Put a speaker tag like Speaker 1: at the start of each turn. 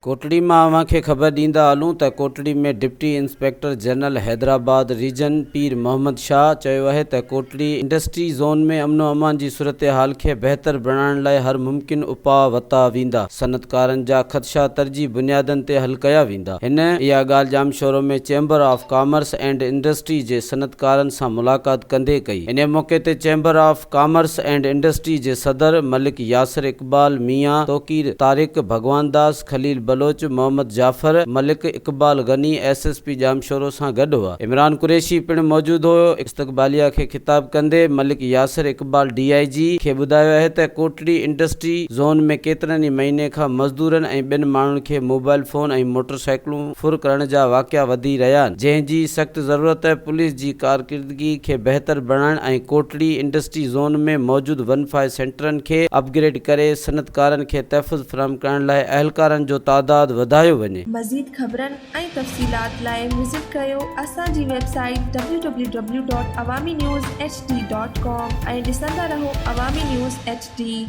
Speaker 1: कोटड़ी में अवां खे ख़बर ॾींदा हलूं त कोटड़ी में deputy inspector general Hyderabad region Pir Mohammad Shah चयो आहे त कोटड़ी इंडस्ट्री ज़ोन में अमनो अमान जी सूरत हाल खे बहितर बणाइण लाइ हर मुमकिन उपाउ वरिता वेंदा। सनतकारनि जा ख़दशा तरजी बुनियादनि ते हल कया वेंदा। हिन इहा ॻाल्हि जामशोरो में chamber of commerce and industry जे सनतकारनि सां मुलाक़ात कंदे कई। इन मौके ते chamber of commerce and industry जे सदर मलिक यासिर इकबाल, मियां तोकीर तारिक, भगवान दास, खलील बलोच, मोहम्मद जाफर, मलिक इकबाल गनी SSP जामशोरो सां गॾु हुआ। इमरान कुरैशी पिणु मौजूद हो। इस्तक़बालिया खे खिताब कंदे मलिक यासिर इकबाल DIG खे ॿुधायो आहे त कोटड़ी इंडस्ट्री ज़ोन में केतिरनि ई महीने खां मज़दूरनि ऐं ॿिनि माण्हुनि खे मोबाइल फोन ऐं मोटरसाइकिलूं फुर करण जा वाक़िया वधी रहिया आहिनि, जंहिं जी सख़्त ज़रूरत पुलिस जी कारकिरदगी खे बहितर बणाइण ऐं कोटड़ी इंडस्ट्री ज़ोन में मौजूद 1-5 सेंटरनि खे अपग्रेड करे सनतकारनि खे तहफ़ुज़ फराहम करण लाइ अहलकारनि जो तादाद वधायो वञे।
Speaker 2: मज़ीद ख़बरनि ऐं तफ़सीलात लाइ विज़िट कयो असांजी वेबसाइट www.awamiNewsHD.com ऐं ॾिसंदा रहो अवामी न्यूज़ HD।